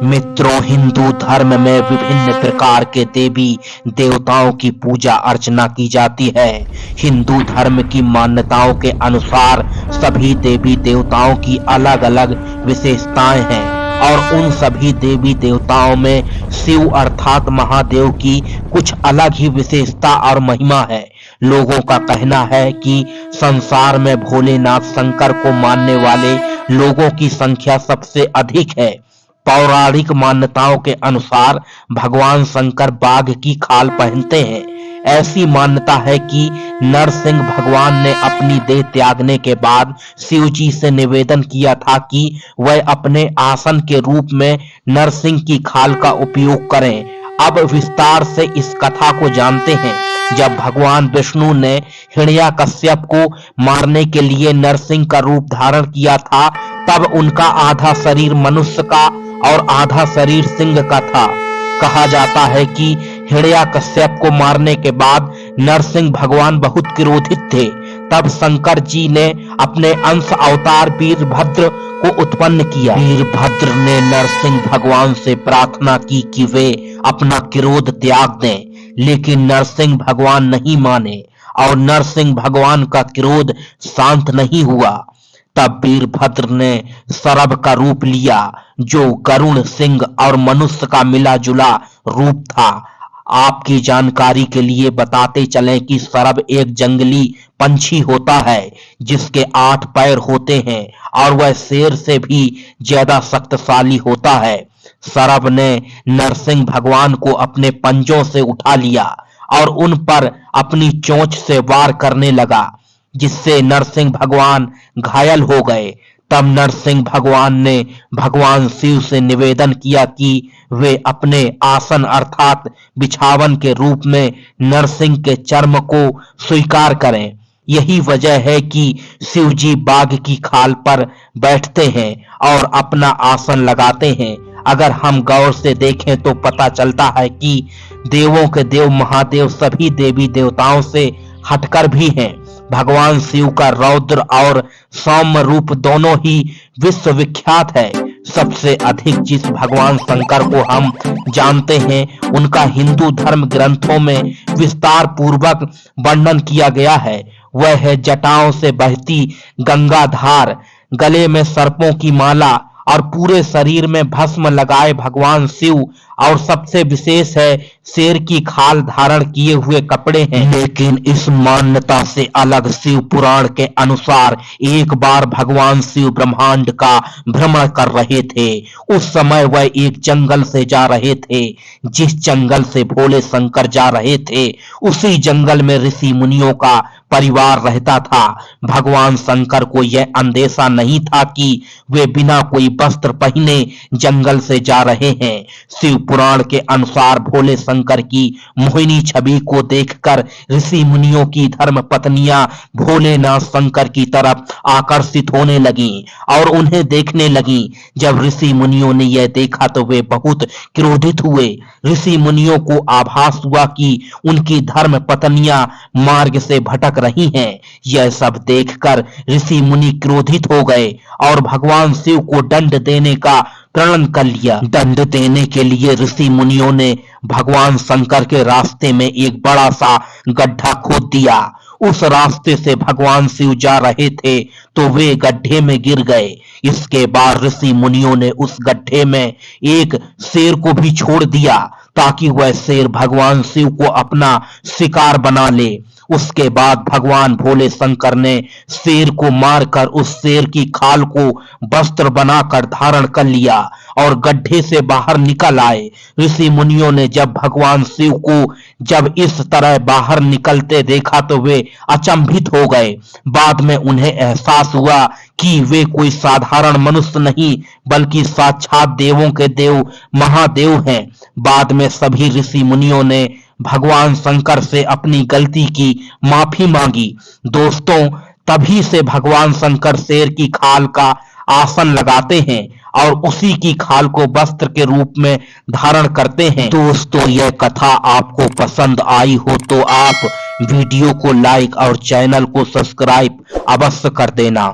मित्रों, हिंदू धर्म में विभिन्न प्रकार के देवी देवताओं की पूजा अर्चना की जाती है। हिंदू धर्म की मान्यताओं के अनुसार सभी देवी देवताओं की अलग अलग विशेषताएं हैं और उन सभी देवी देवताओं में शिव अर्थात महादेव की कुछ अलग ही विशेषता और महिमा है। लोगों का कहना है कि संसार में भोलेनाथ शंकर को मानने वाले लोगों की संख्या सबसे अधिक है। पौराणिक मान्यताओं के अनुसार भगवान शंकर बाघ की खाल पहनते हैं। ऐसी मान्यता है कि नरसिंह भगवान ने अपनी देह त्यागने के बाद शिव जी से निवेदन किया था कि वह अपने आसन के रूप में नरसिंह की खाल का उपयोग करें। अब विस्तार से इस कथा को जानते हैं। जब भगवान विष्णु ने हिरण्याकश्यप को मारने के लिए नरसिंह का रूप धारण किया था, तब उनका आधा शरीर मनुष्य का और आधा शरीर सिंह का था। कहा जाता है कि हिरण्याकश्यप को मारने के बाद नरसिंह भगवान बहुत क्रोधित थे। तब शंकर जी ने अपने अंश अवतार वीरभद्र को उत्पन्न किया। वीरभद्र ने नरसिंह भगवान से प्रार्थना की कि वे अपना क्रोध त्याग दें, लेकिन नरसिंह भगवान नहीं माने और नरसिंह भगवान का क्रोध शांत नहीं हुआ। तब वीरभद्र ने सरभ का रूप लिया, जो गरुड़, सिंह और मनुष्य का मिला जुला रूप था। आपकी जानकारी के लिए बताते चलें कि सरभ एक जंगली पंछी होता है जिसके 8 पैर होते हैं और वह शेर से भी ज्यादा शक्तिशाली होता है। सरभ ने नरसिंह भगवान को अपने पंजों से उठा लिया और उन पर अपनी चोंच से वार करने लगा, जिससे नरसिंह भगवान घायल हो गए। तब नरसिंह भगवान ने भगवान शिव से निवेदन किया कि वे अपने आसन अर्थात बिछावन के रूप में नरसिंह के चर्म को स्वीकार करें। यही वजह है कि शिव जी बाघ की खाल पर बैठते हैं और अपना आसन लगाते हैं। अगर हम गौर से देखें तो पता चलता है कि देवों के देव महादेव सभी देवी देवताओं से हटकर भी हैं। भगवान शिव का रौद्र और सौम्य रूप दोनों ही विश्वविख्यात है। सबसे अधिक जिस भगवान शंकर को हम जानते हैं, उनका हिंदू धर्म ग्रंथों में विस्तार पूर्वक वर्णन किया गया है। वह है जटाओं से बहती गंगा धार, गले में सर्पों की माला और पूरे शरीर में भस्म लगाए भगवान शिव, और सबसे विशेष है शेर की खाल धारण किए हुए कपड़े हैं। लेकिन इस मान्यता से अलग शिव पुराण के अनुसार एक बार भगवान शिव ब्रह्मांड का भ्रमण कर रहे थे। उस समय वह एक जंगल से जा रहे थे। जिस जंगल से भोले शंकर जा रहे थे, उसी जंगल में ऋषि मुनियों का परिवार रहता था। भगवान शंकर को यह अंदेशा नहीं था कि वे बिना कोई वस्त्र पहने जंगल से जा रहे हैं। शिव पुराण के अनुसार भोले शंकर की मोहिनी छवि को देखकर ऋषि मुनियों की धर्म पत्नियां भोलेनाथ शंकर की तरफ आकर्षित होने लगीं और उन्हें देखने लगीं। जब ऋषि मुनियों ने यह देखा तो वे बहुत क्रोधित हुए। ऋषि मुनियों को आभास हुआ कि उनकी धर्म पत्नियां मार्ग से भटक रही हैं। यह सब देखकर ऋषि मुनि क्रोधित हो गए और भगवान शिव को दंड देने का प्रण कर लिया। दंड देने के लिए ऋषि मुनियों ने भगवान शंकर के रास्ते में एक बड़ा सा गड्ढा खोद दिया। उस रास्ते से भगवान शिव जा रहे थे तो वे गड्ढे में गिर गए। इसके बाद ऋषि मुनियों ने उस गड्ढे में एक शेर को भी छोड़ दिया ताकि वह शेर भगवान शिव को अपना शिकार बना ले। उसके बाद भगवान भोले शंकर ने शेर को मारकर उस शेर की खाल को वस्त्र बनाकर धारण कर लिया और गड्ढे से बाहर निकल आए। ऋषि मुनियों ने जब भगवान शिव को जब इस तरह बाहर निकलते देखा तो वे अचंभित हो गए। बाद में उन्हें एहसास हुआ कि वे कोई साधारण मनुष्य नहीं बल्कि साक्षात देवों के देव महादेव हैं। बाद में सभी ऋषि मुनियों ने भगवान शंकर से अपनी गलती की माफी मांगी। दोस्तों, तभी से भगवान शंकर शेर की खाल का आसन लगाते हैं और उसी की खाल को वस्त्र के रूप में धारण करते हैं। दोस्तों, यह कथा आपको पसंद आई हो तो आप वीडियो को लाइक और चैनल को सब्सक्राइब अवश्य कर देना।